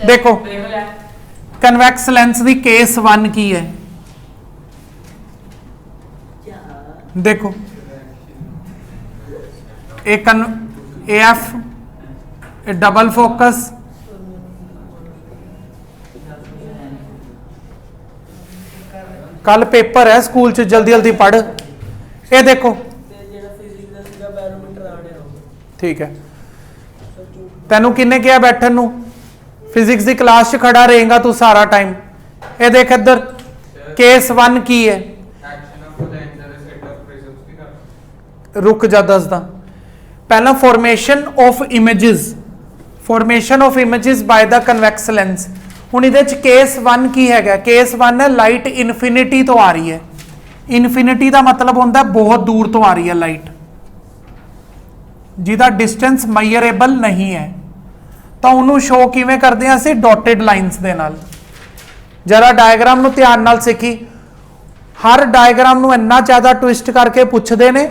देखो convex lens की case 1 की है, देखो AF डबल फोकस, कल पेपर है स्कूल च, जल्दी जल्दी पढ़। ये देखो ठीक है, तेनू किन्ने कहा बैठन नू, फिजिक्स की क्लास च खड़ा रहेगा तू सारा टाइम। ये देख इधर केस 1 की है, रुक जा दसदा पहला, formation of images, formation of images by the convex lens. हुण इहदे च केस 1 की है, केस 1 है लाइट इनफिनिटी तो आ रही है, इनफिनिटी का मतलब होता है बहुत दूर तो आ रही है लाइट, जिहदा डिस्टेंस मैयरेबल नहीं है, तो उन्होंने शो किवें करते हैं असीं डॉटेड लाइन्स दे नाल। जरा डायग्राम नूं ध्यान नाल सीखी, हर डायग्राम नूं इन्ना ज़्यादा ट्विस्ट करके पुछदे ने,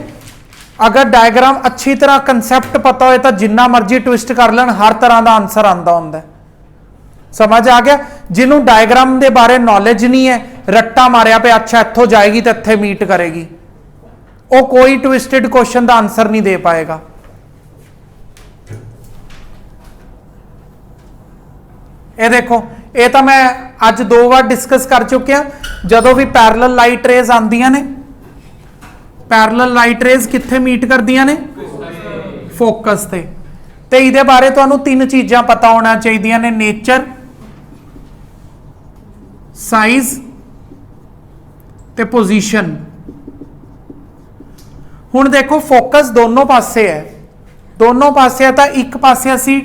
अगर डायग्राम अच्छी तरह कंसैप्ट पता हो तो जिन्ना मर्जी ट्विस्ट कर लेन हर तरह का आंसर आता हुंदा है। समझ आ गया? जिन्होंने डायग्राम के बारे नॉलेज नहीं है, रट्टा मारिया पे अच्छा इत्थों जाएगी तो इत्थे मीट करेगी, वो कोई ट्विस्टेड क्वेश्चन का आंसर नहीं दे पाएगा। ये देखो, ये तो मैं अज 2 बार डिस्कस कर चुकिया, जदों भी पैरेलल लाइट रेज आंदियां ने, पैरेलल लाइट रेज कित्थे मीट करदियां ने, फोकस ते। ते इहदे बारे तुहानूं 3 चीज़ां पता होना चाहिए ने, नेचर, साइज ते पोजीशन। हुण देखो फोकस दोनों पासे है, दोनों पासे है, तो एक पासे असीं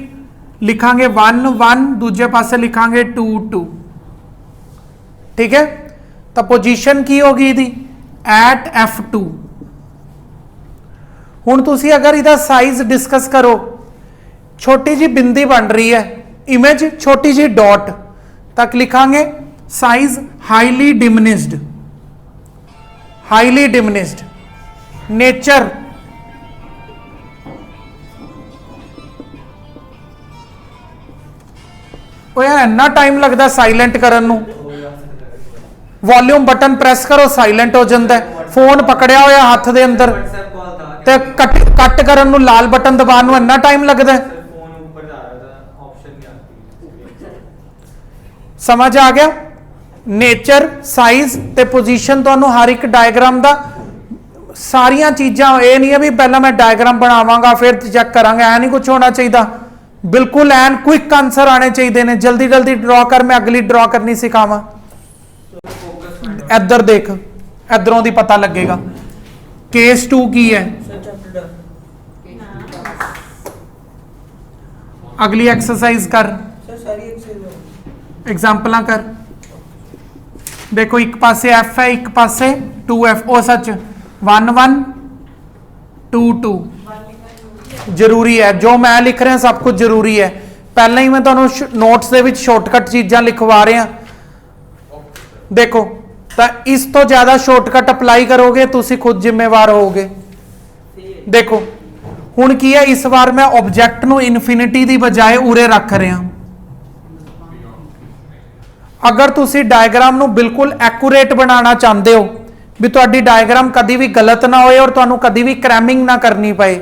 लिखांगे 1 1, दूजे पासे लिखांगे 2 2, ठीक है। तो पोजीशन की होगी दी एट F2। हुण तुसीं अगर इहदा साइज डिस्कस करो, छोटी जी बिंदी बन रही है, इमेज छोटी जी डॉट, तक लिखांगे size highly diminished, highly diminished. Nature इन्ना टाइम लगता साइलेंट करन नूं, वॉल्यूम बटन प्रेस करो साइलेंट हो जाता है, फोन पकड़िया होया हाथ दे अंदर ते कट करन नूं लाल बटन दबाउण नूं इन्ना टाइम लगता है। समझ आ गया? नेचर, साइज ते पोजीशन तुहानूं हर एक डायग्राम दा सारियां चीज़ां, ये नहीं है भी पहला मैं डायग्राम बनावांगा फिर चेक करांगा, ऐ नहीं कुछ होना चाहिए, बिल्कुल एन क्विक आंसर आने चाहिए ने। जल्दी जल्दी ड्रॉ कर, मैं अगली ड्रॉ करनी सिखावा। इधर देख, इधरों दी पता लगेगा। केस 2 की है, अगली एक्सरसाइज कर, एग्जाम्पल कर। देखो एक पासे F है, एक पासे 2F, ओ सच 1 1 2 2 जरूरी है, जो मैं लिख रहा सब कुछ जरूरी है। पहले ही मैं तुहानूं नोट्स दे विच शॉर्टकट चीज़ां लिखवा रहा। देखो तो इस तो ज़्यादा शॉर्टकट अप्लाई करोगे तुसीं खुद जिम्मेवार होगे। देखो हुण की है, इस बार मैं ऑब्जेक्ट नूं इनफिनिटी की बजाय उरे रख रहा। अगर तुसीं डायग्राम नूं बिल्कुल एक्यूरेट बनाना चाहते हो, भी तुहाडी डायग्राम कभी भी गलत ना होए और तुहानूं कभी भी क्रैमिंग ना करनी पए,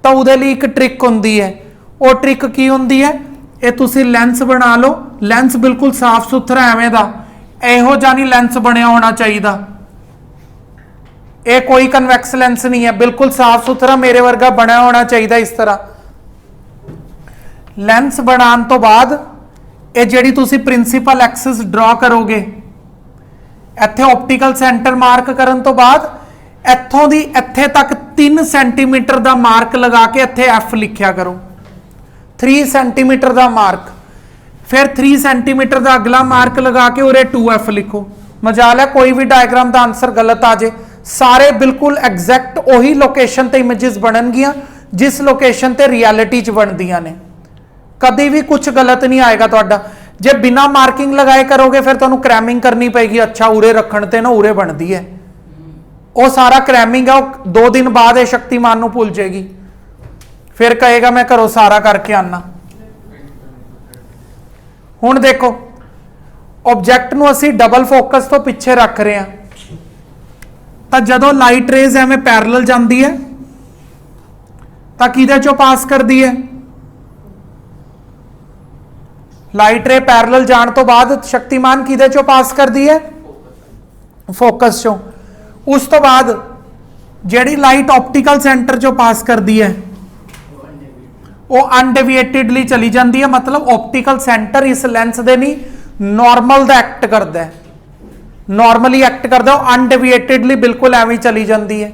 तो उहदे लई एक ट्रिक हुंदी है। वो ट्रिक की हुंदी है, ये तुसीं लेंस बना लो, लेंस बिल्कुल साफ सुथरा एवें दा, इहो जिहा नहीं लेंस बनिया होना चाहिए। ये कोई कन्वैक्स लेंस नहीं है, बिल्कुल साफ सुथरा मेरे वर्गा बना होना चाहिए। इस तरह लेंस बनाने तो बाद ये जिहड़ी तुसीं प्रिंसीपल एक्सिस ड्रॉ करोगे, इत्थे ऑप्टिकल सेंटर मार्क करन तो बाद इत्थों दी इत्थे तक 3 सेंटीमीटर का मार्क लगा के इत्थे F लिखिया करो, 3 सेंटीमीटर का मार्क, फिर 3 सेंटीमीटर का अगला मार्क लगा के उरे 2F लिखो। मजाल है कोई भी डायग्राम का आंसर गलत आ जाए, सारे बिल्कुल एग्जैक्ट उही लोकेशन ते इमेजेस बननगियां जिस लोकेशन ते रियलिटी च बनदियां ने, कभी भी कुछ गलत नहीं आएगा तुहाडा। जे बिना मार्किंग लगाए करोगे फिर तुहानूं क्रैमिंग करनी पेगी, अच्छा उरे रखण ते ना उरे बनदी है, वो सारा क्रैमिंग है, वो 2 दिन बाद ये शक्तिमान नूं भुल जाएगी, फिर कहेगा मैं घरों सारा करके आना। हुण देखो ऑब्जेक्ट नूं असीं डबल फोकस तो पिछे रख रहे हैं, तो जदों लाइट रेज एवें पैरलल जाती है तो किहदे चों पास करदी है, लाइट रे पैरलल जाण तो बाद शक्तिमान किहदे चों पास करदी है, फोकस चों। उस तो बाद जिहड़ी लाइट ऑप्टिकल सेंटर चों पास करदी है वो अनडेविएटेडली चली जाती है, मतलब ऑप्टिकल सेंटर इस लेंस दे नहीं नॉर्मल दा एक्ट करता है, नॉर्मली एक्ट करता है, अनडेविएटेडली बिल्कुल एवं चली जाती है।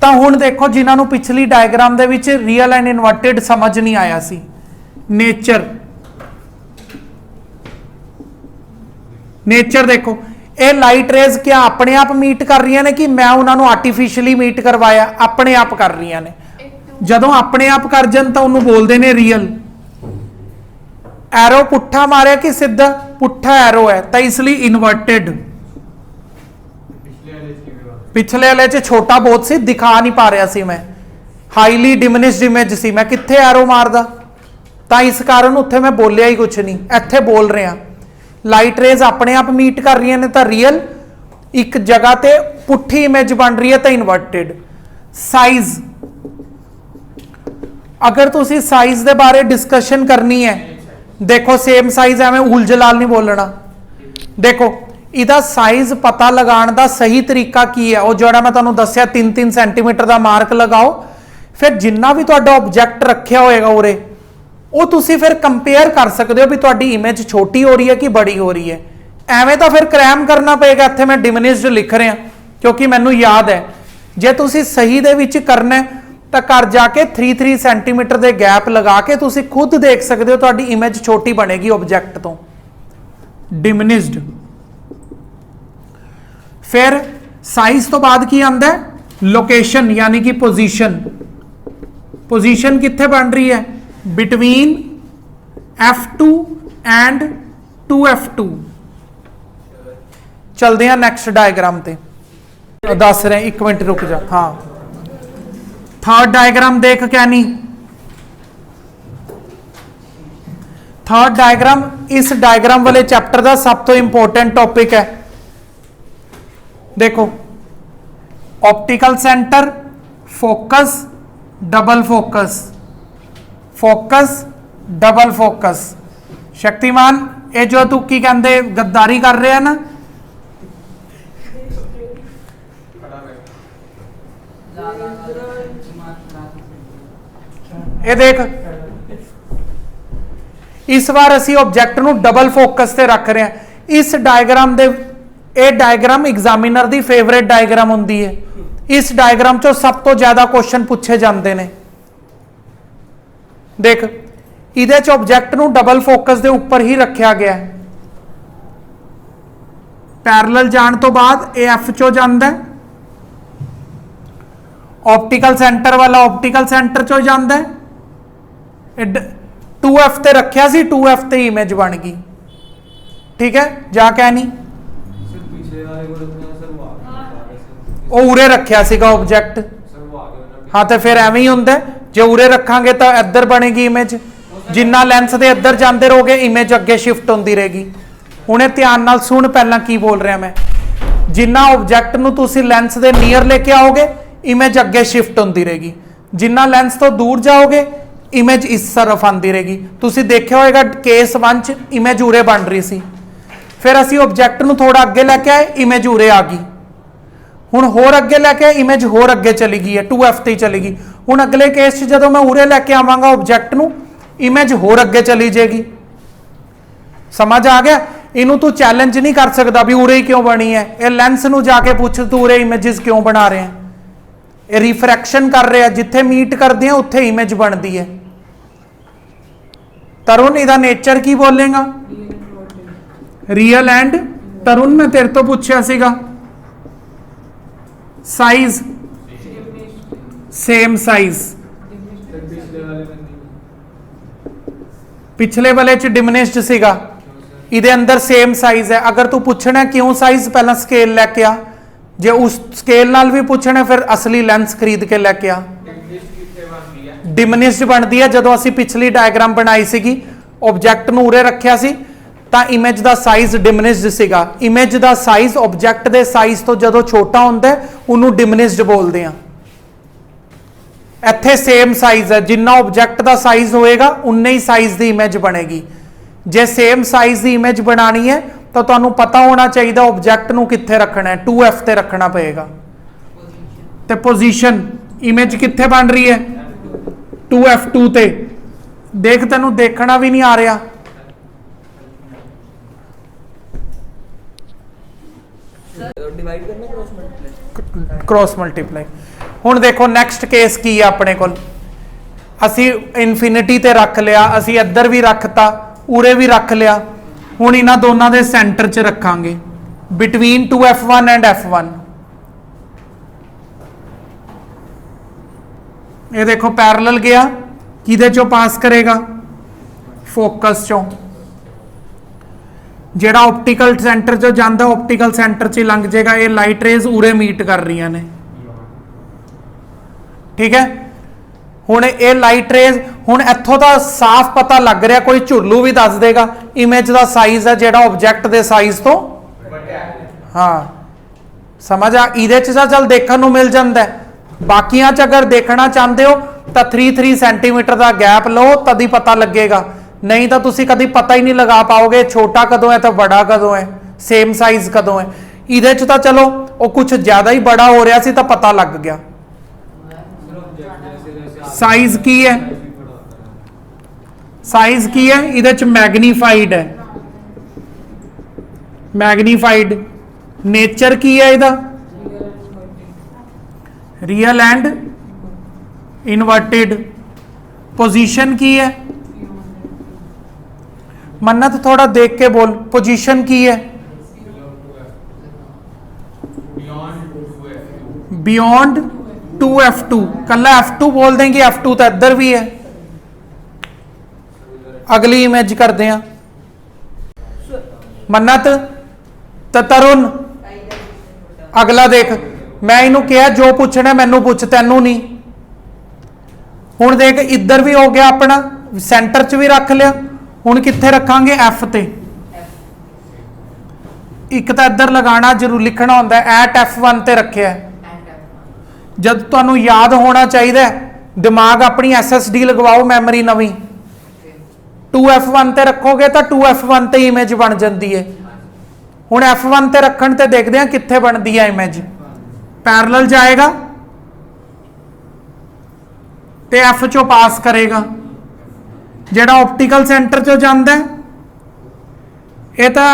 तो हुण देखो जिन्होंने पिछली diagram they which real and inverted समझ नहीं आया सी, नेचर देखो ये लाइट रेज क्या अपने आप मीट कर रही ने कि मैं उन्होंने आर्टिफिशियली मीट करवाया, अपने आप कर रही ने। जदों अपने आप कर जान तो उन्होंने बोलते हैं रियल। एरो पुट्ठा मारे कि सीधा, पुट्ठा एरो है तो इसलिए इनवर्टेड। पिछले वाले च छोटा बहुत सी दिखा नहीं पा रहा सी, मैं हाईली डिमिनिश्ड इमेज सी, मैं कित्थे एरो मारदा, तो इस कारण उत्थे मैं बोलिया ही कुछ नहीं, इत्थे बोल रहे हैं लाइट रेज अपने आप मीट कर रही ने तो रियल, एक जगह ते पुट्ठी इमेज बन रही है तो इनवर्टेड। साइज, अगर तुसी साइज दे बारे डिस्कशन करनी है, देखो सेम साइज एवं उलझलाल नहीं बोलना। देखो इहदा साइज पता लगाने का सही तरीका की है, वो जोड़ा मैं तुहानूं दस्सिया 3-3 सेंटीमीटर का मार्क लगाओ, फिर जिन्ना भी तुहाडा ऑब्जेक्ट रखिया होएगा उरे वो तुसी फिर कंपेयर कर सकते हो भी तुहाडी इमेज छोटी हो रही है कि बड़ी हो रही है। एवें तो फिर क्रैम करना पएगा, इत्थे मैं डिमिनिश्ड लिख रहा क्योंकि मैनूं याद है। जे तुसी सही दे विच करना तो घर जाके 3-3 सेंटीमीटर के गैप लगा के तुसी खुद देख सकते हो तुहाडी इमेज छोटी बनेगी ऑब्जेक्ट तो। डिमिनिश्ड, फिर साइज तो बाद की आंदा है लोकेशन, यानी कि पोजीशन। पोजीशन कित्थे बन रही है, बिटवीन F2 एंड 2F2। चलते हैं नैक्सट डायग्राम ते, दस रहे 1 मिनट रुक जा। हाँ थर्ड डायग्राम देख क्या नहीं, थर्ड डायग्राम इस डायग्राम वाले चैप्टर का सब तो इंपॉर्टेंट टॉपिक है। देखो optical centre, focus, double focus, focus double focus. Shaktimaan ये जो तू की कहते गद्दारी कर रहे हैं ना, ये देख इस बार असी ऑब्जेक्ट नू डबल फोकस से रख रहे हैं। इस डायग्राम दे ये डायग्राम एग्जामिनर दी फेवरेट डायग्राम होंदी है। इस डायग्राम चो सब तो ज्यादा क्वेश्चन पूछे जाते हैं। देख इहदे च ऑब्जेक्ट नू डबल फोकस दे ऊपर ही रखा गया है, पैरेलल जान तो बाद ये एफ चो जांदा है, ऑप्टिकल सेंटर वाला ऑप्टिकल सेंटर चो जांदा है, 2F ते रखिया सी, 2F ते इमेज बन गई। ठीक है, जा क्या नहीं वो उरे रखिया सीगा ऑब्जेक्ट। हाँ तो फिर एवं ही होंदा, जो उरे रखांगे तो इधर बनेगी इमेज, जिन्ना लेंस दे इधर जाते रहोगे इमेज अगे शिफ्ट होती रहेगी। हुणे ध्यान नाल सुन पहला की बोल रहा मैं, जिन्ना ऑब्जेक्ट नूं तुसीं लेंस दे नीयर लेके आओगे इमेज अगे शिफ्ट होती रहेगी, जिन्ना लेंस तो दूर जाओगे इमेज इस तरफ आती रहेगी। तुसीं देखिया होएगा केस 1 च इमेज उरे बन रही सी, फिर असीं ऑब्जेक्ट नूं थोड़ा अगे लैके आए इमेज उरे आ गई, हुण होर अगे लैके आए इमेज होर अगे चली गई है, 2F ते चली गई। हुण अगले केस च जदों मैं उरे लैके आवांगा ऑब्जेक्ट नूं इमेज होर अगे चली जाएगी। समझ आ गया? इनू तू चैलेंज नहीं कर सकता भी उरे ही क्यों बनी है, ये लेंस नूं जाके पूछ तू उरे इमेजेस क्यों बना रहे हैं, ये रिफ्रैक्शन कर रहे हैं, जिथे मीट करते हैं उत्थे इमेज बनती है। तरुण इहदा नेचर की बोलेगा, रियल एंड तरुण मैं तेरे तो पूछा सीगा, साइज सेम साइज, पिछले वाले च डिमिनिश्ड सीगा, इहदे अंदर सेम साइज है। अगर तू पूछना क्यों साइज, पहला स्केल लैके आ, जे उस स्केल नाल भी पूछना फिर असली लेंस खरीद के लैके आ। डिमिनिश्ड बनती है जदों असीं पिछली डायग्राम बनाई सीगी, ऑब्जेक्ट नूं उरे रखिया सी, ਤਾਂ ਇਮੇਜ ਦਾ ਸਾਈਜ਼ ਡਿਮਿਨਿਸ਼ਡ ਸੀਗਾ। ਇਮੇਜ ਦਾ ਸਾਈਜ਼ ਆਬਜੈਕਟ ਦੇ ਸਾਈਜ਼ ਤੋਂ ਜਦੋਂ ਛੋਟਾ ਹੁੰਦਾ ਹੈ, ਉਹਨੂੰ ਡਿਮਿਨਿਸ਼ਡ ਬੋਲਦੇ ਆ। ਇੱਥੇ ਸੇਮ ਸਾਈਜ਼ ਹੈ, ਜਿੰਨਾ ਆਬਜੈਕਟ ਦਾ ਸਾਈਜ਼ ਹੋਏਗਾ ਉਨੇ ਹੀ ਸਾਈਜ਼ ਦੀ ਇਮੇਜ ਬਣੇਗੀ। ਜੇ ਸੇਮ ਸਾਈਜ਼ ਦੀ ਇਮੇਜ ਬਣਾਣੀ ਹੈ ਤਾਂ ਤੁਹਾਨੂੰ ਪਤਾ ਹੋਣਾ ਚਾਹੀਦਾ ਆਬਜੈਕਟ ਨੂੰ ਕਿੱਥੇ ਰੱਖਣਾ ਹੈ, 2F ਤੇ ਰੱਖਣਾ ਪਏਗਾ। ਤੇ ਪੋਜੀਸ਼ਨ ਇਮੇਜ ਕਿੱਥੇ ਬਣ ਰਹੀ ਹੈ, 2F2 ਤੇ। ਦੇਖ ਤੈਨੂੰ ਦੇਖਣਾ ਵੀ ਨਹੀਂ ਆ ਰਿਹਾ। डिवाइड करना क्रॉस मल्टीप्लाई क्रॉस मल्टीप्लाई। ਹੁਣ ਦੇਖੋ ਨੈਕਸਟ ਕੇਸ ਕੀ ਹੈ ਆਪਣੇ ਕੋਲ। ਅਸੀਂ ਇਨਫਿਨਿਟੀ ਤੇ ਰੱਖ ਲਿਆ, ਅਸੀਂ ਇੱਧਰ ਵੀ ਰੱਖਤਾ, ਉਰੇ ਵੀ ਰੱਖ ਲਿਆ। ਹੁਣ ਇਹਨਾਂ ਦੋਨਾਂ ਦੇ ਸੈਂਟਰ 'ਚ ਰੱਖਾਂਗੇ ਬਿਟਵੀਨ 2F1 ਐਂਡ F1। ਇਹ ਦੇਖੋ ਪੈਰਲਲ ਗਿਆ, ਕਿਹਦੇ ਚੋਂ ਪਾਸ ਕਰੇਗਾ, ਫੋਕਸ ਚੋਂ। ਜਿਹੜਾ ਆਪਟੀਕਲ ਸੈਂਟਰ ਚੋਂ ਜਾਂਦਾ ਆਪਟੀਕਲ ਸੈਂਟਰ 'ਚ ਹੀ ਲੰਘ ਜਾਏਗਾ। ਇਹ ਲਾਈਟ ਰੇਜ਼ ਉਰੇ ਮੀਟ ਕਰ ਰਹੀਆਂ ਨੇ, ਠੀਕ ਹੈ। ਹੁਣ ਇਹ ਲਾਈਟ ਰੇਜ਼, ਹੁਣ ਇੱਥੋਂ ਦਾ ਸਾਫ਼ ਪਤਾ ਲੱਗ ਰਿਹਾ, ਕੋਈ ਝੁਰਲੂ ਵੀ ਦੱਸ ਦੇਗਾ ਇਮੇਜ ਦਾ ਸਾਈਜ਼ ਹੈ ਜਿਹੜਾ ਆਬਜੈਕਟ ਦੇ ਸਾਈਜ਼ ਤੋਂ, ਹਾਂ ਸਮਝ ਆ। ਇਹਦੇ 'ਚ ਤਾਂ ਚੱਲ ਦੇਖਣ ਨੂੰ ਮਿਲ ਜਾਂਦਾ। ਬਾਕੀਆਂ 'ਚ ਅਗਰ ਦੇਖਣਾ ਚਾਹੁੰਦੇ ਹੋ ਤਾਂ 3-3 ਸੈਂਟੀਮੀਟਰ ਦਾ ਗੈਪ ਲਓ, ਤਦ ਹੀ ਪਤਾ ਲੱਗੇਗਾ। नहीं तो तुसी कभी पता ही नहीं लगा पाओगे छोटा कदों है तो बड़ा कदों है, सेम साइज कदों है। इहदे च तां चलो वो कुछ ज्यादा ही बड़ा हो रहा सी तो पता लग गया। साइज की है, साइज की है, इहदे च मैगनीफाइड है, मैगनीफाइड। नेचर की है इहदा, रियल एंड इनवर्टेड। पोजीशन की है, मन्नत थोड़ा देख के बोल, पोजीशन की है, बियॉन्ड 2F2। कल F2 बोल देंगे, F2 तो इधर भी है। अगली इमेज करते हैं मन्नत तो तरुण। अगला देख, मैं इनू कहा जो पूछना मैनू पूछ, तेनू नहीं। हुण देख इधर भी हो गया अपना, सेंटर च भी रख लिया। ਹੁਣ ਕਿੱਥੇ ਰੱਖਾਂਗੇ, F ਤੇ। ਇੱਕ ਤਾਂ ਇੱਧਰ ਲਗਾਉਣਾ ਜ਼ਰੂਰ, ਲਿਖਣਾ ਹੁੰਦਾ ਐਟ F1 ਤੇ ਰੱਖਿਆ। ਜਦ ਤੁਹਾਨੂੰ ਯਾਦ ਹੋਣਾ ਚਾਹੀਦਾ, ਦਿਮਾਗ ਆਪਣੀ SSD ਲਗਵਾਓ, ਮੈਮਰੀ ਨਵੀਂ 2F1 ਤੇ ਰੱਖੋਗੇ ਤਾਂ 2F1 ਤੇ ਇਮੇਜ ਬਣ ਜਾਂਦੀ ਹੈ। ਹੁਣ F1 ਤੇ ਰੱਖਣ ਤੇ ਦੇਖਦੇ ਹਾਂ ਕਿੱਥੇ ਬਣਦੀ ਹੈ ਇਮੇਜ। ਪੈਰਲਲ ਜਾਏਗਾ ਤੇ F ਚੋਂ ਪਾਸ ਕਰੇਗਾ। ਜਿਹੜਾ ਆਪਟੀਕਲ ਸੈਂਟਰ ਚੋਂ ਜਾਂਦਾ ਇਹ ਤਾਂ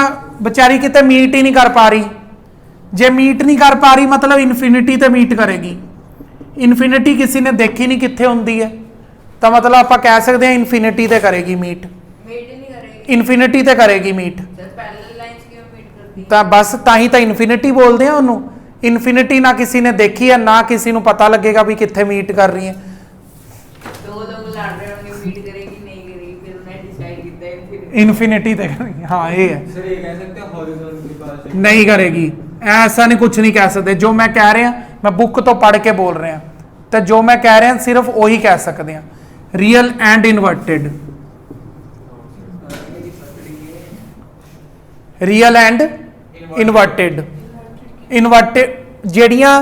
ਵਿਚਾਰੀ ਕਿਤੇ ਮੀਟ ਹੀ ਨਹੀਂ ਕਰ ਪਾ ਰਹੀ। ਜੇ ਮੀਟ ਨਹੀਂ ਕਰ ਪਾ ਰਹੀ ਮਤਲਬ ਇਨਫਿਨਿਟੀ ਤੇ ਮੀਟ ਕਰੇਗੀ। ਇਨਫਿਨਿਟੀ ਕਿਸੇ ਨੇ ਦੇਖੀ ਨਹੀਂ ਕਿੱਥੇ ਹੁੰਦੀ ਹੈ, ਤਾਂ ਮਤਲਬ ਆਪਾਂ ਕਹਿ ਸਕਦੇ ਹਾਂ ਇਨਫਿਨਿਟੀ ਤੇ ਕਰੇਗੀ ਮੀਟ। ਇਨਫਿਨਿਟੀ ਤੇ ਕਰੇਗੀ ਮੀਟ, ਤਾਂ ਬਸ ਤਾਂ ਹੀ ਤਾਂ ਇਨਫਿਨਿਟੀ ਬੋਲਦੇ ਆ ਉਹਨੂੰ। ਇਨਫਿਨਿਟੀ ਨਾ ਕਿਸੇ ਨੇ ਦੇਖੀ ਹੈ, ਨਾ ਕਿਸੇ ਨੂੰ ਪਤਾ ਲੱਗੇਗਾ ਵੀ ਕਿੱਥੇ ਮੀਟ ਕਰ ਰਹੀ ਹੈ। इन्फिनिटी तक, हाँ ये है। सर ये कह सकते हैं हॉरिजॉन्टल नहीं करेगी, ऐसा नहीं, कुछ नहीं कह सकते। जो मैं कह रहे हैं मैं बुक तो पढ़ के बोल रहे हैं, तो जो मैं कह रहे हैं सिर्फ वही कह सकते हैं, real and inverted. Real and inverted. Inverted ਜਿਹੜੀਆਂ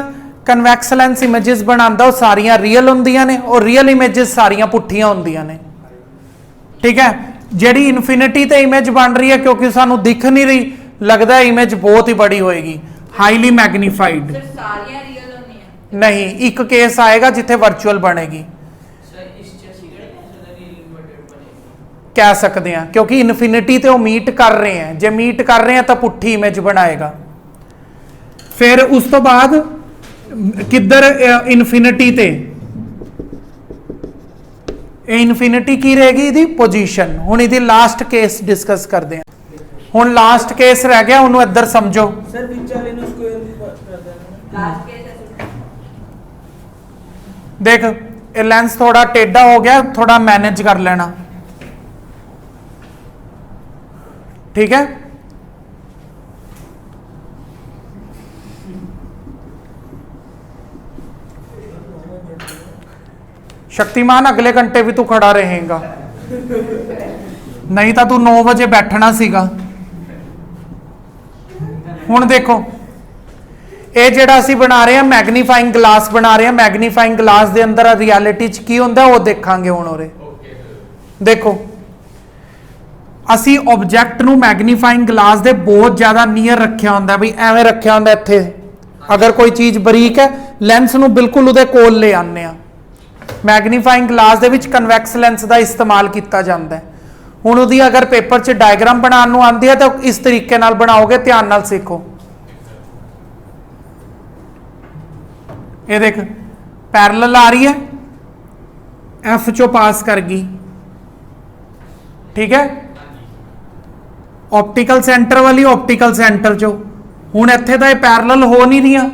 ਕਨਵੈਕਸ ਲੈਂਸ ਇਮੇजेस ਬਣਾਉਂਦਾ ਉਹ ਸਾਰੀਆਂ ਰੀਅਲ ਹੁੰਦੀਆਂ ਨੇ, ਔਰ ਰੀਅਲ ਇਮੇजेस ਸਾਰੀਆਂ ਪੁੱਠੀਆਂ ਹੁੰਦੀਆਂ ਨੇ, ਠੀਕ ਹੈ। ਜਿਹੜੀ ਇਨਫਿਨਿਟੀ ਤੇ ਇਮੇਜ ਬਣ ਰਹੀ ਹੈ ਕਿਉਂਕਿ ਸਾਨੂੰ ਦਿਖ ਨਹੀਂ ਰਹੀ, ਲੱਗਦਾ ਇਮੇਜ ਬਹੁਤ ਹੀ ਬੜੀ ਹੋਏਗੀ, ਹਾਈਲੀ ਮੈਗਨੀਫਾਈਡ। ਸਾਰੀਆਂ ਰੀਅਲ ਹੁੰਦੀਆਂ ਨਹੀਂ, ਇੱਕ ਕੇਸ ਆਏਗਾ ਜਿੱਥੇ ਵਰਚੁਅਲ ਬਣੇਗੀ, ਕਹਿ ਸਕਦੇ ਹਾਂ, ਕਿਉਂਕਿ ਇਨਫਿਨਿਟੀ ਤੇ ਉਹ ਮੀਟ ਕਰ ਰਹੇ ਹੈ। ਜੇ ਮੀਟ ਕਰ ਰਹੇ ਹੈ ਤਾਂ ਪੁੱਠੀ ਇਮੇਜ ਬਣਾਏਗਾ। ਫਿਰ ਉਸ ਤੋਂ ਬਾਅਦ ਕਿੱਧਰ, ਇਨਫਿਨਿਟੀ ਤੇ, ਇਹ ਇਨਫਿਨਿਟੀ ਕੀ ਰਹੇਗੀ, ਇਹਦੀ ਪੋਜੀਸ਼ਨ। ਹੁਣ ਇਹਦੀ ਲਾਸਟ ਕੇਸ ਡਿਸਕਸ ਕਰਦੇ ਹਾਂ। ਹੁਣ ਲਾਸਟ ਕੇਸ ਰਹਿ ਗਿਆ, ਉਹਨੂੰ ਇੱਧਰ ਸਮਝੋ। ਸਰ ਵਿੱਚ ਵਾਲੇ ਨੂੰ ਸਕੁਅਰ ਵੀ ਕਰ ਦੇਣਾ। ਲਾਸਟ ਕੇਸ ਦੇਖ ਇਹ ਲੈਂਸ ਥੋੜਾ ਟੇਢਾ ਹੋ ਗਿਆ, ਥੋੜਾ ਮੈਨੇਜ ਕਰ ਲੈਣਾ, ठीक है। शक्तिमान अगले घंटे भी तू खड़ा रहेगा, नहीं तो तू 9 बजे बैठना सीगा। ਹੁਣ ਦੇਖੋ ਇਹ ਜਿਹੜਾ ਅਸੀਂ ਬਣਾ ਰਹੇ ਹਾਂ ਮੈਗਨੀਫਾਈਂਗ ਗਲਾਸ ਬਣਾ ਰਹੇ ਹਾਂ, ਮੈਗਨੀਫਾਈਂਗ ਗਲਾਸ ਦੇ ਅੰਦਰ ਰਿਐਲਿਟੀ ਚ ਕੀ ਹੁੰਦਾ ਉਹ ਦੇਖਾਂਗੇ ਹੁਣ ਉਰੇ। ਦੇਖੋ ਅਸੀਂ ਆਬਜੈਕਟ ਨੂੰ ਮੈਗਨੀਫਾਈਂਗ ਗਲਾਸ ਦੇ ਬਹੁਤ ਜ਼ਿਆਦਾ ਨੀਅਰ ਰੱਖਿਆ ਹੁੰਦਾ ਬਈ, ਐਵੇਂ ਰੱਖਿਆ ਹੁੰਦਾ ਇੱਥੇ। ਅਗਰ ਕੋਈ ਚੀਜ਼ ਬਰੀਕ ਹੈ ਲੈਂਸ ਨੂੰ ਬਿਲਕੁਲ ਉਹਦੇ ਕੋਲ ਲੈ ਆਉਂਦੇ ਆ। ਮੈਗਨੀਫਾਈਂਗ ਗਲਾਸ ਦੇ ਵਿੱਚ ਕਨਵੈਕਸ ਲੈਂਸ ਦਾ ਇਸਤੇਮਾਲ ਕੀਤਾ ਜਾਂਦਾ ਹੈ। ਹੁਣ ਉਹਦੀ ਅਗਰ ਪੇਪਰ 'ਚ ਡਾਇਗਰਾਮ ਬਣਾਉਣ ਨੂੰ ਆਉਂਦੀ ਹੈ ਤਾਂ ਇਸ ਤਰੀਕੇ ਨਾਲ ਬਣਾਓਗੇ, ਧਿਆਨ ਨਾਲ ਸਿੱਖੋ। ਇਹ ਦੇਖ ਪੈਰਲਲ ਆ ਰਹੀ ਹੈ, ਐਫ ਚੋਂ ਪਾਸ ਕਰ ਗਈ, ਠੀਕ ਹੈ। ਆਪਟੀਕਲ ਸੈਂਟਰ ਵਾਲੀ ਆਪਟੀਕਲ ਸੈਂਟਰ ਚੋਂ। ਹੁਣ ਇੱਥੇ ਤਾਂ ਇਹ ਪੈਰਲਲ ਹੋ ਨਹੀਂ ਰਹੀਆਂ,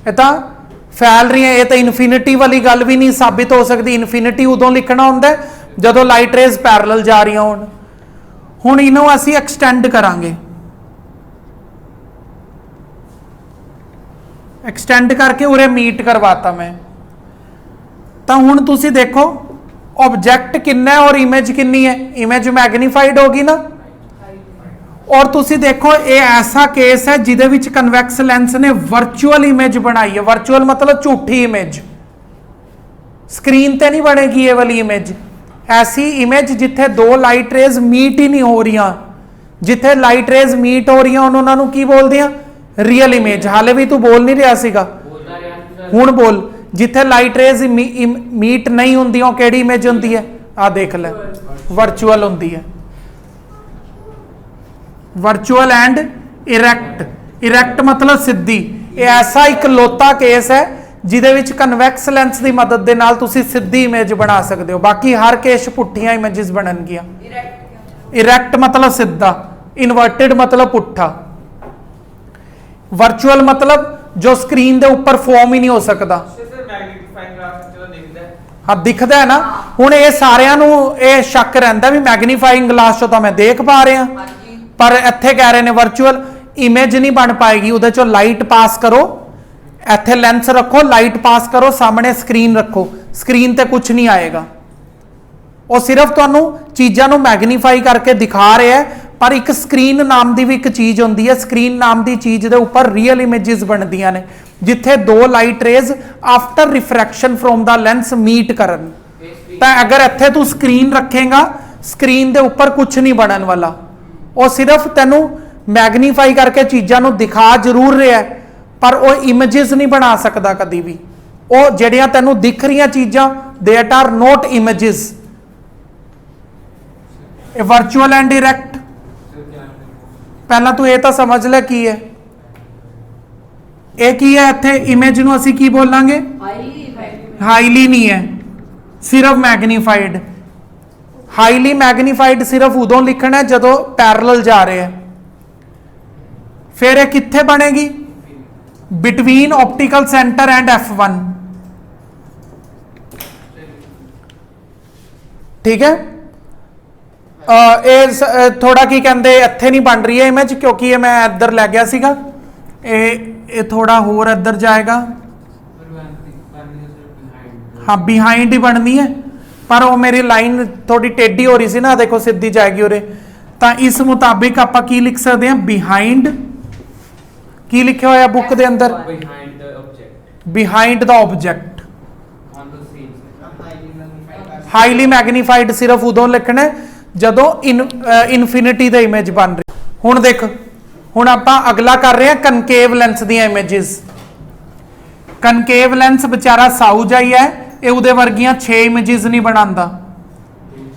ਇਹ ਤਾਂ ਫੈਲ ਰਹੀਆਂ। ਇਹ ਤਾਂ ਇਨਫਿਨਿਟੀ ਵਾਲੀ ਗੱਲ ਵੀ ਨਹੀਂ ਸਾਬਿਤ ਹੋ ਸਕਦੀ। ਇਨਫਿਨਿਟੀ ਉਦੋਂ ਲਿਖਣਾ ਹੁੰਦਾ ਜਦੋਂ ਲਾਈਟ ਰੇਜ਼ ਪੈਰਲਲ ਜਾ ਰਹੀਆਂ ਹੋਣ। ਹੁਣ ਇਹਨੂੰ ਅਸੀਂ ਐਕਸਟੈਂਡ ਕਰਾਂਗੇ, ਐਕਸਟੈਂਡ ਕਰਕੇ ਉਰੇ ਮੀਟ ਕਰਵਾਤਾ ਮੈਂ। ਤਾਂ ਹੁਣ ਤੁਸੀਂ ਦੇਖੋ ਆਬਜੈਕਟ ਕਿੰਨਾ ਹੈ ਔਰ ਇਮੇਜ ਕਿੰਨੀ ਹੈ। ਇਮੇਜ ਮੈਗਨੀਫਾਈਡ ਹੋਗੀ ਨਾ। ਔਰ ਤੁਸੀਂ ਦੇਖੋ ਇਹ ਐਸਾ ਕੇਸ ਹੈ ਜਿਹਦੇ ਵਿੱਚ ਕਨਵੈਕਸ ਲੈਂਸ ਨੇ ਵਰਚੁਅਲ ਇਮੇਜ ਬਣਾਈ ਹੈ। ਵਰਚੁਅਲ ਮਤਲਬ ਝੂਠੀ ਇਮੇਜ, ਸਕਰੀਨ ਤੇ ਨਹੀਂ ਬਣੇਗੀ ਇਹ ਵਾਲੀ ਇਮੇਜ। ਐਸੀ ਇਮੇਜ ਜਿੱਥੇ ਦੋ ਲਾਈਟ ਰੇਜ਼ ਮੀਟ ਹੀ ਨਹੀਂ ਹੋ ਰਹੀਆਂ। ਜਿੱਥੇ ਲਾਈਟ ਰੇਜ਼ ਮੀਟ ਹੋ ਰਹੀਆਂ ਉਹਨਾਂ ਨੂੰ ਕੀ ਬੋਲਦੇ ਆ? Real image. ਹਾਲੇ ਵੀ ਤੂੰ ਬੋਲ ਨਹੀਂ ਰਿਹਾ ਸੀਗਾ, ਹੁਣ ਬੋਲ। ਜਿੱਥੇ ਲਾਈਟ ਰੇਜ਼ ਮੀਟ ਨਹੀਂ ਹੁੰਦੀ ਉਹ ਕਿਹੜੀ ਇਮੇਜ ਹੁੰਦੀ ਹੈ? ਆ ਦੇਖ ਲੈ, ਵਰਚੁਅਲ ਹੁੰਦੀ ਹੈ। Virtual and ਇਰੈਕਟ। ਇਰੈਕਟ ਮਤਲਬ ਸਿੱਧੀ। ਇਹ ਐਸਾ ਇਕਲੌਤਾ ਕੇਸ ਹੈ ਜਿਹਦੇ ਵਿੱਚ ਕਨਵੈਕਸ ਲੈਂਸ ਦੀ ਮਦਦ ਦੇ ਨਾਲ ਤੁਸੀਂ ਸਿੱਧੀ ਇਮੇਜ ਬਣਾ ਸਕਦੇ ਹੋ। ਬਾਕੀ ਹਰ ਕੇਸ ਪੁੱਠੀਆਂ ਇਮੇजेस ਬਣਨਗੀਆਂ। ਇਰੈਕਟ ਮਤਲਬ ਸਿੱਧਾ, ਇਨਵਰਟਿਡ ਮਤਲਬ ਪੁੱਠਾ, ਵਰਚੁਅਲ ਮਤਲਬ ਜੋ ਸਕਰੀਨ ਦੇ ਉੱਪਰ ਫਾਰਮ ਹੀ ਨਹੀਂ ਹੋ ਸਕਦਾ। ਹਾਂ ਦਿਖਦਾ ਹੈ ਨਾ। ਹੁਣ ਇਹ ਸਾਰਿਆਂ ਨੂੰ ਇਹ ਸ਼ੱਕ ਰਹਿੰਦਾ ਵੀ ਮੈਗਨੀਫਾਈਂਗ ਗਲਾਸ ਚੋਂ ਤਾਂ ਮੈਂ ਦੇਖ ਪਾ ਰਿਹਾ, ਪਰ ਇੱਥੇ ਕਹਿ ਰਹੇ ਨੇ ਵਰਚੁਅਲ ਇਮੇਜ ਨਹੀਂ ਬਣ ਪਾਏਗੀ। ਉਹਦੇ ਚੋਂ ਲਾਈਟ ਪਾਸ ਕਰੋ, ਇੱਥੇ ਲੈਂਸ ਰੱਖੋ, ਲਾਈਟ ਪਾਸ ਕਰੋ, ਸਾਹਮਣੇ ਸਕਰੀਨ ਰੱਖੋ, ਸਕਰੀਨ ਤੇ ਕੁਝ ਨਹੀਂ ਆਏਗਾ। ਉਹ ਸਿਰਫ ਤੁਹਾਨੂੰ ਚੀਜ਼ਾਂ ਨੂੰ ਮੈਗਨੀਫਾਈ ਕਰਕੇ ਦਿਖਾ ਰਿਹਾ ਹੈ। ਪਰ ਇੱਕ ਸਕਰੀਨ ਨਾਮ ਦੀ ਵੀ ਇੱਕ ਚੀਜ਼ ਹੁੰਦੀ ਹੈ। ਸਕਰੀਨ ਨਾਮ ਦੀ ਚੀਜ਼ ਦੇ ਉੱਪਰ ਰੀਅਲ ਇਮੇजेस ਬਣਦੀਆਂ ਨੇ ਜਿੱਥੇ ਦੋ light rays after refraction from the lens meet ਕਰਨ। ਤਾਂ ਅਗਰ ਇੱਥੇ ਤੂੰ ਸਕਰੀਨ ਰੱਖੇਗਾ, ਸਕਰੀਨ ਦੇ ਉੱਪਰ ਕੁਝ ਨਹੀਂ ਬਣਨ ਵਾਲਾ। ਉਹ ਸਿਰਫ ਤੈਨੂੰ ਮੈਗਨੀਫਾਈ ਕਰਕੇ ਚੀਜ਼ਾਂ ਨੂੰ ਦਿਖਾ ਜ਼ਰੂਰ ਰਿਹਾ ਹੈ, ਪਰ ਉਹ ਇਮੇजेस ਨਹੀਂ ਬਣਾ ਸਕਦਾ ਕਦੀ ਵੀ। ਉਹ ਜਿਹੜੀਆਂ ਤੈਨੂੰ ਦਿਖ ਰਹੀਆਂ ਚੀਜ਼ਾਂ ਦੇਟ ਆਰ ਨੋਟ ਇਮੇजेस। ਇਹ ਵਰਚੁਅਲ ਐਂਡ ਡਾਇਰੈਕਟ। ਪਹਿਲਾਂ ਤੂੰ ਇਹ ਤਾਂ ਸਮਝ ਲੈ ਕੀ ਹੈ। ਇਹ ਕੀ ਹੈ? ਇੱਥੇ ਇਮੇਜ ਨੂੰ ਅਸੀਂ ਕੀ ਬੋਲਾਂਗੇ? ਹਾਈਲੀ ਨਹੀਂ ਹੈ, ਸਿਰਫ ਮੈਗਨੀਫਾਈਡ। ਹਾਈਲੀ ਮੈਗਨੀਫਾਈਡ ਸਿਰਫ ਉਦੋਂ ਲਿਖਣਾ ਜਦੋਂ ਪੈਰਲਲ ਜਾ ਰਹੇ ਹੈ। ਫਿਰ ਇਹ ਕਿੱਥੇ ਬਣੇਗੀ? Between optical centre and F1। ਠੀਕ ਹੈ। ਇਹ ਥੋੜਾ ਕੀ ਕਹਿੰਦੇ ਇੱਥੇ ਨਹੀਂ ਬਣ ਰਹੀ ਹੈ ਇਮੇਜ, ਕਿਉਂਕਿ ਇਹ ਮੈਂ ਇੱਧਰ ਲੈ ਗਿਆ ਸੀਗਾ। ਇਹ ਥੋੜਾ ਹੋਰ ਇੱਧਰ ਜਾਏਗਾ। ਹਾਂ ਬਿਹਾਈਂਡ ਹੀ ਬਣਨੀ ਹੈ, ਪਰ ਉਹ ਮੇਰੀ ਲਾਈਨ ਥੋੜੀ ਟੇਢੀ ਹੋ ਰਹੀ ਸੀ ਨਾ, ਦੇਖੋ ਸਿੱਧੀ ਜਾਏਗੀ ਉਰੇ। ਤਾਂ ਇਸ ਮੁਤਾਬਿਕ ਆਪਾਂ ਕੀ ਲਿਖ ਸਕਦੇ ਹਾਂ? ਬਿਹਾਈਂਡ। ਕੀ ਲਿਖਿਆ ਹੋਇਆ ਬੁੱਕ ਦੇ ਅੰਦਰ? ਬਿਹਾਈਂਡ ਦਾ ਆਬਜੈਕਟ। ਹਾਈਲੀ ਮੈਗਨੀਫਾਈਡ ਸਿਰਫ ਉਦੋਂ ਲਿਖਣਾ ਜਦੋਂ ਇਨਫਿਨਿਟੀ ਦਾ ਇਮੇਜ ਬਣ ਰਹੀ। ਹੁਣ ਦੇਖ, ਹੁਣ ਆਪਾਂ ਅਗਲਾ ਕਰ ਰਹੇ ਹਾਂ ਕਨਕੇਵ ਲੈਂਸ ਦੀਆਂ ਇਮੇजेस। ਕਨਕੇਵ ਲੈਂਸ ਵਿਚਾਰਾ ਸਾਊ ਜਾਈ ਹੈ, ਇਹ ਉਹਦੇ ਵਰਗੀਆਂ 6 ਇਮੇजेस ਨਹੀਂ ਬਣਾਉਂਦਾ।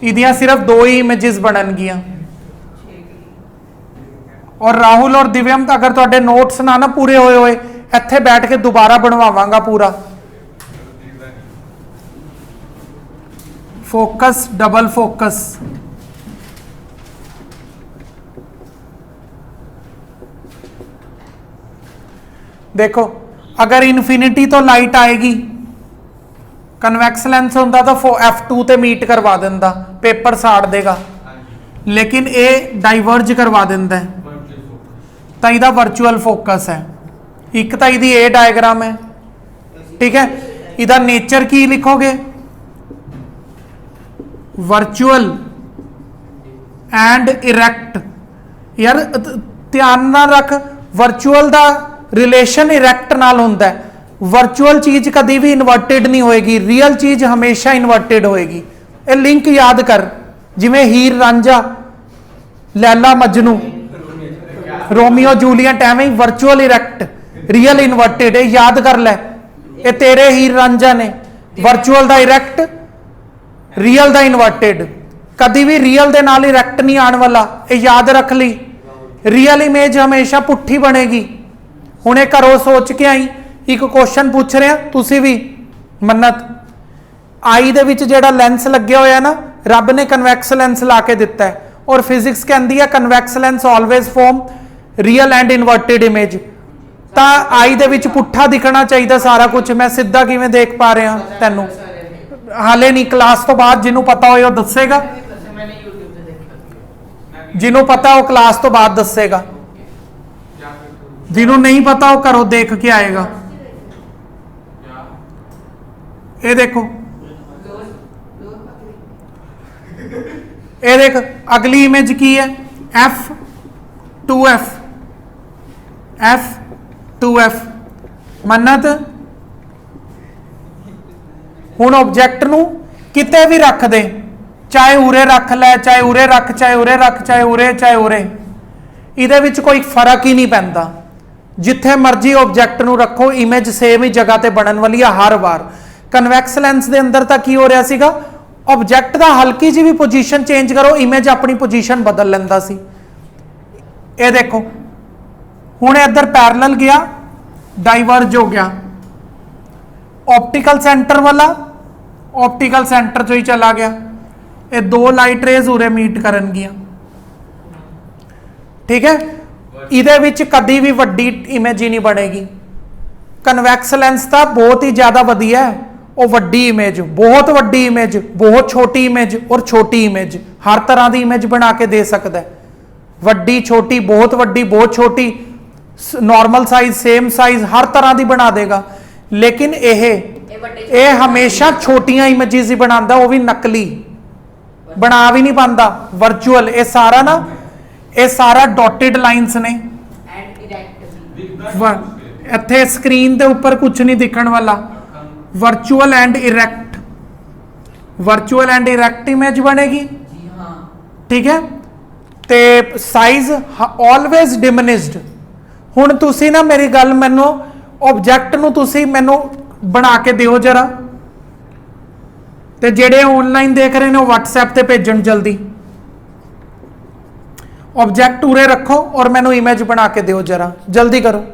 ਇਹਦੀਆਂ ਸਿਰਫ 2 ਹੀ ਇਮੇजेस ਬਣਨਗੀਆਂ। ਔਰ ਰਾਹੁਲ ਔਰ ਦਿਵਿਅਮ ਤਾਂ ਅਗਰ ਤੁਹਾਡੇ ਨੋਟਸ ਨਾ ਪੂਰੇ ਹੋਏ ਹੋਏ, ਇੱਥੇ ਬੈਠ ਕੇ ਦੁਬਾਰਾ ਬਣਵਾਵਾਂਗਾ ਪੂਰਾ। Focus, double focus. देखो अगर इन्फिनिटी तो लाइट आएगी, कन्वैक्स लेंस होंदा तो F2 ते मीट करवा देंदा, पेपर साड़ देगा। लेकिन ये डाइवर्ज करवा देंदा है, तो इहदा वर्चुअल फोकस है। एक तो इहदी ए डायग्राम है, ठीक है। इहदा नेचर की लिखोगे? Virtual and erect. यार ध्यान ना रख, ਵਰਚੁਅਲ ਦਾ ਰਿਲੇਸ਼ਨ ਇਰੈਕਟ ਨਾਲ ਹੁੰਦਾ ਹੈ। ਵਰਚੁਅਲ ਚੀਜ਼ ਕਦੀ ਵੀ ਇਨਵਰਟਿਡ ਨਹੀਂ ਹੋਏਗੀ, ਰੀਅਲ ਚੀਜ਼ ਹਮੇਸ਼ਾ ਇਨਵਰਟਿਡ ਹੋਏਗੀ। ਇਹ ਲਿੰਕ ਯਾਦ ਕਰ, ਜਿਵੇਂ ਹੀਰ ਰਾਂਝਾ, ਲੈਲਾ ਮਜਨੂ, ਰੋਮੀਓ ਜੂਲੀਅਟ, ਐਵੇਂ ਹੀ ਵਰਚੁਅਲ ਇਰੈਕਟ, ਰੀਅਲ ਇਨਵਰਟਿਡ। ਇਹ ਯਾਦ ਕਰ ਲੈ, ਇਹ ਤੇਰੇ ਹੀਰ ਰਾਂਝਾ ਨੇ, ਵਰਚੁਅਲ ਦਾ ਇਰੈਕਟ, ਰੀਅਲ ਦਾ ਇਨਵਰਟਿਡ। ਕਦੀ ਵੀ ਰੀਅਲ ਦੇ ਨਾਲ ਇਰੈਕਟ ਨਹੀਂ ਆਉਣ ਵਾਲਾ, ਇਹ ਯਾਦ ਰੱਖ ਲਈ। ਰੀਅਲ ਇਮੇਜ ਹਮੇਸ਼ਾ ਪੁੱਠੀ ਬਣੇਗੀ। ਹੁਣ ਇਹ ਘਰੋਂ ਸੋਚ ਕੇ ਆਈ, ਇੱਕ ਕੁਐਸਚਨ ਪੁੱਛ ਰਿਹਾ, ਤੁਸੀਂ ਵੀ ਮੰਨਤ, ਆਈ ਦੇ ਵਿੱਚ ਜਿਹੜਾ ਲੈਂਸ ਲੱਗਿਆ ਹੋਇਆ ਨਾ, ਰੱਬ ਨੇ ਕਨਵੈਕਸ ਲੈਂਸ ਲਾ ਕੇ ਦਿੱਤਾ ਹੈ, ਔਰ ਫਿਜ਼ਿਕਸ ਕਹਿੰਦੀ ਹੈ convex lens always form real and inverted image. ਤਾਂ ਆਈ ਦੇ ਵਿੱਚ ਪੁੱਠਾ ਦਿਖਣਾ ਚਾਹੀਦਾ ਸਾਰਾ ਕੁਝ। ਮੈਂ ਸਿੱਧਾ ਕਿਵੇਂ ਦੇਖ ਪਾ ਰਿਹਾ ਤੈਨੂੰ? ਹਾਲੇ ਨਹੀਂ, ਕਲਾਸ ਤੋਂ ਬਾਅਦ ਜਿਹਨੂੰ ਪਤਾ ਹੋਏ ਉਹ ਦੱਸੇਗਾ, ਜਿਹਨੂੰ ਪਤਾ ਉਹ ਕਲਾਸ ਤੋਂ ਬਾਅਦ ਦੱਸੇਗਾ, ਜਿਹਨੂੰ ਨਹੀਂ ਪਤਾ ਉਹ ਘਰੋਂ ਦੇਖ ਕੇ ਆਏਗਾ। ਇਹ ਦੇਖੋ, ਇਹ ਦੇਖ ਅਗਲੀ ਇਮੇਜ ਕੀ ਹੈ? F2F, F2F। ਮੰਨਤ, ਹੁਣ ਆਬਜੈਕਟ ਨੂੰ ਕਿਤੇ ਵੀ ਰੱਖ ਦੇ, ਚਾਹੇ ਉਰੇ ਰੱਖ ਲੈ, ਚਾਹੇ ਉਰੇ ਰੱਖ, ਚਾਹੇ ਉਰੇ ਰੱਖ, ਚਾਹੇ ਉਰੇ, ਚਾਹੇ ਉਰੇ, ਇਹਦੇ ਵਿੱਚ ਕੋਈ ਫਰਕ ਹੀ ਨਹੀਂ ਪੈਂਦਾ। ਜਿੱਥੇ ਮਰਜ਼ੀ ਆਬਜੈਕਟ ਨੂੰ ਰੱਖੋ, ਇਮੇਜ ਸੇਮ ਹੀ ਜਗ੍ਹਾ ਤੇ ਬਣਨ ਵਾਲੀ ਆ ਹਰ ਵਾਰ। ਕਨਵੈਕਸ ਲੈਂਸ ਦੇ ਅੰਦਰ ਤਾਂ ਕੀ ਹੋ ਰਿਹਾ ਸੀਗਾ, ਆਬਜੈਕਟ ਦਾ ਹਲਕੀ ਜਿਹੀ ਵੀ ਪੋਜੀਸ਼ਨ ਚੇਂਜ ਕਰੋ, ਇਮੇਜ ਆਪਣੀ ਪੋਜੀਸ਼ਨ ਬਦਲ ਲੈਂਦਾ ਸੀ। ਇਹ ਦੇਖੋ, ਹੁਣ ਇੱਧਰ ਪੈਰਲਲ ਗਿਆ, ਡਾਈਵਰਜ ਹੋ ਗਿਆ, ਆਪਟੀਕਲ ਸੈਂਟਰ ਵਾਲਾ ਆਪਟੀਕਲ ਸੈਂਟਰ ਚੋਂ ਹੀ ਚਲਾ ਗਿਆ। ਇਹ ਦੋ ਲਾਈਟ ਰੇਜ਼ ਉਰੇ ਮੀਟ ਕਰਨਗੀਆਂ, ਠੀਕ ਹੈ। ਇਹਦੇ ਵਿੱਚ ਕਦੀ ਵੀ ਵੱਡੀ ਇਮੇਜ ਹੀ ਨਹੀਂ ਬਣੇਗੀ। ਕਨਵੈਕਸ ਲੈਂਸ ਤਾਂ ਬਹੁਤ ਹੀ ਜ਼ਿਆਦਾ ਵਧੀਆ ਹੈ, ਉਹ ਵੱਡੀ ਇਮੇਜ, ਬਹੁਤ ਵੱਡੀ ਇਮੇਜ, ਬਹੁਤ ਛੋਟੀ ਇਮੇਜ ਔਰ ਛੋਟੀ ਇਮੇਜ, ਹਰ ਤਰ੍ਹਾਂ ਦੀ ਇਮੇਜ ਬਣਾ ਕੇ ਦੇ ਸਕਦਾ ਹੈ। ਵੱਡੀ, ਛੋਟੀ, ਬਹੁਤ ਵੱਡੀ, ਬਹੁਤ ਛੋਟੀ, ਨਾਰਮਲ ਸਾਈਜ਼, ਸੇਮ ਸਾਈਜ਼, ਹਰ ਤਰ੍ਹਾਂ ਦੀ ਬਣਾ ਦੇਗਾ। ਲੇਕਿਨ ਇਹ ਹਮੇਸ਼ਾ ਛੋਟੀਆਂ ਇਮੇजेस ਹੀ ਬਣਾਉਂਦਾ, ਉਹ ਵੀ ਨਕਲੀ, ਬਣਾ ਵੀ ਨਹੀਂ ਪਾਉਂਦਾ। ਵਰਚੁਅਲ ਇਹ ਸਾਰਾ ਨਾ, ਇਹ ਸਾਰਾ ਡਾਟਡ ਲਾਈਨਸ ਨੇ। ਇੱਥੇ ਸਕਰੀਨ ਦੇ ਉੱਪਰ ਕੁਝ ਨਹੀਂ ਦਿਖਣ ਵਾਲਾ। Virtual and erect, virtual and erect image ਬਣੇਗੀ, ਠੀਕ ਹੈ। ਤੇ ਸਾਈਜ਼ ਆਲਵੇਜ਼ ਡਿਮਿਨਿਸ਼ਡ। ਹੁਣ ਤੁਸੀਂ ਨਾ ਮੇਰੀ ਗੱਲ ਮੰਨੋ, ਆਬਜੈਕਟ ਨੂੰ ਤੁਸੀਂ ਮੈਨੂੰ ਬਣਾ ਕੇ ਦਿਓ ਜਰਾ, ਤੇ ਜਿਹੜੇ ਆਨਲਾਈਨ ਦੇਖ ਰਹੇ ਨੇ ਉਹ WhatsApp ਤੇ ਭੇਜਣ ਜਲਦੀ। ਆਬਜੈਕਟ ਉਰੇ ਰੱਖੋ ਔਰ ਮੈਨੂੰ ਇਮੇਜ ਬਣਾ ਕੇ ਦਿਓ ਜਰਾ, ਜਲਦੀ ਕਰੋ।